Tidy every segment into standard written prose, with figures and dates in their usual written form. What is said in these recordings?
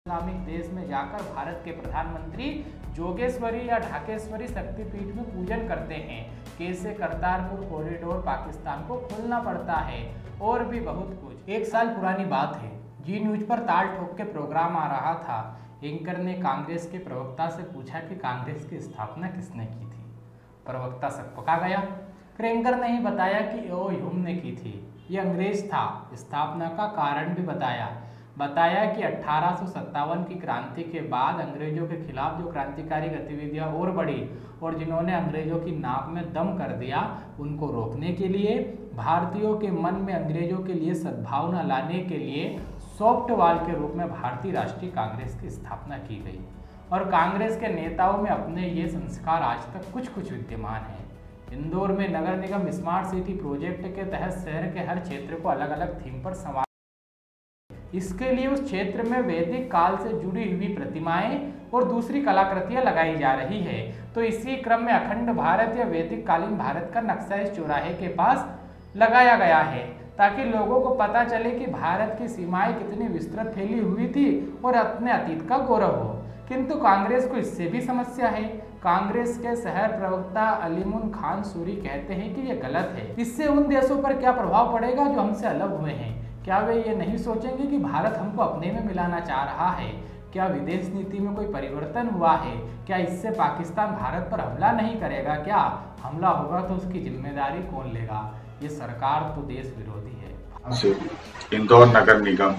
Islamic देश में जाकर भारत के प्रधानमंत्री जोगेश्वरी या ढाकेश्वरी शक्तिपीठ में पूजन करते हैं। कैसे करतारपुर कॉरिडोर पाकिस्तान को खोलना पड़ता है और भी बहुत कुछ। 1 साल पुरानी बात है, जी न्यूज पर ताल ठोक के प्रोग्राम आ रहा था। एंकर ने कांग्रेस के प्रवक्ता से पूछा कि कांग्रेस की स्थापना किसने की थी। प्रवक्ता सकपका गया। फिर एंकर ने ही बताया कि ओ ह्यूम ने की थी, ये अंग्रेज था। स्थापना का कारण भी बताया कि 1857 की क्रांति के बाद अंग्रेजों के खिलाफ जो क्रांतिकारी गतिविधियां और बढ़ी और जिन्होंने अंग्रेजों की नाक में दम कर दिया, उनको रोकने के लिए भारतीयों के मन में अंग्रेजों के लिए सद्भावना लाने के लिए सॉफ्ट वॉल के रूप में भारतीय राष्ट्रीय कांग्रेस की स्थापना की गई। और कांग्रेस के नेताओं में अपने ये संस्कार आज तक कुछ विद्यमान है। इंदौर में नगर निगम स्मार्ट सिटी प्रोजेक्ट के तहत शहर के हर क्षेत्र को अलग अलग थीम पर संवार। इसके लिए उस क्षेत्र में वैदिक काल से जुड़ी हुई प्रतिमाएं और दूसरी कलाकृतियां लगाई जा रही है। तो इसी क्रम में अखंड भारत या वैदिक कालीन भारत का नक्शा इस चौराहे के पास लगाया गया है, ताकि लोगों को पता चले कि भारत की सीमाएं कितनी विस्तृत फैली हुई थी और अपने अतीत का गौरव हो। किंतु कांग्रेस को इससे भी समस्या है। कांग्रेस के शहर प्रवक्ता अलीमुन खान सूरी कहते हैं कि यह गलत है। इससे उन देशों पर क्या प्रभाव पड़ेगा जो हमसे अलग हुए हैं। क्या वे ये नहीं सोचेंगे कि भारत हमको अपने में मिलाना चाह रहा है? क्या विदेश नीति में कोई परिवर्तन हुआ है? क्या इससे पाकिस्तान भारत पर हमला नहीं करेगा? क्या हमला होगा तो उसकी जिम्मेदारी कौन लेगा? ये सरकार तो देश विरोधी है। इंदौर नगर निगम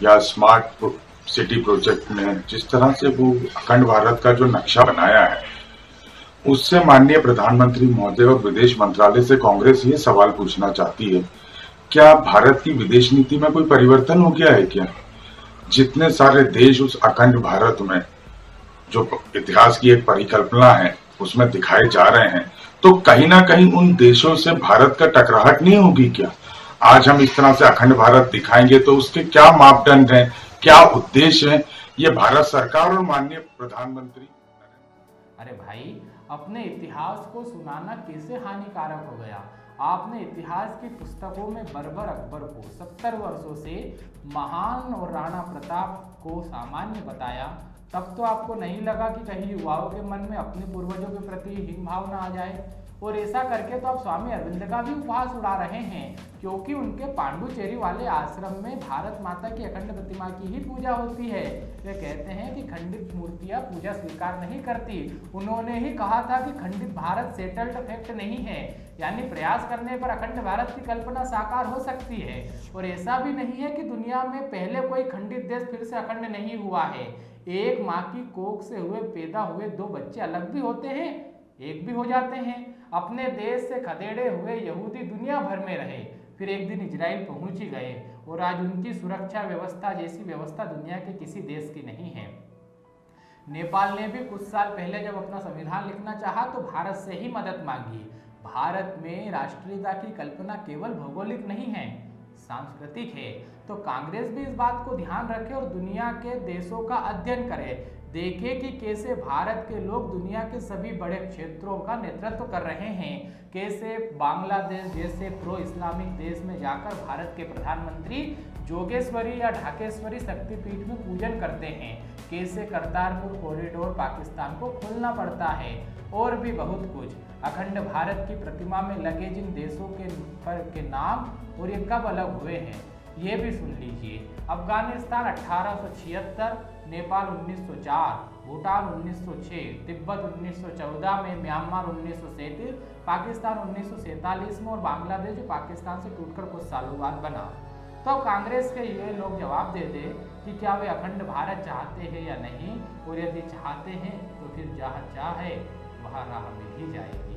या स्मार्ट सिटी प्रोजेक्ट में जिस तरह से वो अखंड भारत का जो नक्शा बनाया है, उससे माननीय प्रधानमंत्री महोदय और विदेश मंत्रालय से कांग्रेस ये सवाल पूछना चाहती है, क्या भारत की विदेश नीति में कोई परिवर्तन हो गया है क्या? जितने सारे देश उस अखंड भारत में जो इतिहास की एक परिकल्पना है उसमें दिखाए जा रहे हैं, तो कहीं ना कहीं उन देशों से भारत का टकराहट नहीं होगी क्या? आज हम इस तरह से अखंड भारत दिखाएंगे तो उसके क्या मापदंड हैं, क्या उद्देश्य हैं, ये भारत सरकार और माननीय प्रधानमंत्री। अरे भाई, अपने इतिहास को सुनाना कैसे हानिकारक हो गया? आपने इतिहास की पुस्तकों में बर्बर अकबर को 70 वर्षों से महान और राणा प्रताप को सामान्य बताया, तब तो आपको नहीं लगा कि कहीं युवाओं के मन में अपने पूर्वजों के प्रति हीन भावना आ जाए। और ऐसा करके तो आप स्वामी अरविंद का भी उपहास उड़ा रहे हैं, क्योंकि उनके पांडुचेरी वाले आश्रम में भारत माता की अखंड प्रतिमा की ही पूजा होती है। वे कहते हैं कि खंडित मूर्तियां पूजा स्वीकार नहीं करती। उन्होंने ही कहा था कि खंडित भारत सेटल्ड फैक्ट नहीं है, यानी प्रयास करने पर अखंड भारत की कल्पना साकार हो सकती है। और ऐसा भी नहीं है कि दुनिया में पहले कोई खंडित देश फिर से अखंड नहीं हुआ है। एक माँ की कोख से पैदा हुए 2 बच्चे अलग भी होते हैं, एक भी हो जाते हैं। अपने देश से खदेड़े हुए यहूदी दुनिया भर में रहे, फिर एक दिन इजराइल पहुंच ही गए, और आज उनकी सुरक्षा व्यवस्था जैसी व्यवस्था दुनिया के किसी देश की नहीं है। नेपाल ने भी कुछ साल पहले जब अपना संविधान लिखना चाहा तो भारत से ही मदद मांगी। भारत में राष्ट्रीयता की कल्पना केवल भौगोलिक नहीं है, सांस्कृतिक है। तो कांग्रेस भी इस बात को ध्यान रखे और दुनिया के देशों का अध्ययन करे, देखे कि कैसे भारत के लोग दुनिया के सभी बड़े क्षेत्रों का नेतृत्व कर रहे हैं। कैसे बांग्लादेश जैसे प्रो इस्लामिक देश में जाकर भारत के प्रधानमंत्री जोगेश्वरी या ढाकेश्वरी शक्तिपीठ में पूजन करते हैं। कैसे करतारपुर कॉरिडोर पाकिस्तान को खोलना पड़ता है और भी बहुत कुछ। अखंड भारत की प्रतिमा में लगे जिन देशों के नाम और ये कब अलग हुए हैं, ये भी सुन लीजिए। अफगानिस्तान 1876, नेपाल 1904, भूटान 1906, तिब्बत 1914 में, म्यांमार 1937, पाकिस्तान 1947 में और बांग्लादेश जो पाकिस्तान से टूटकर कुछ सालों बाद बना। तो कांग्रेस के ये लोग जवाब दे दे कि क्या वे अखंड भारत चाहते हैं या नहीं, और यदि चाहते हैं तो फिर जहाँ चाहे वहाँ राह मिल ही जाएगी।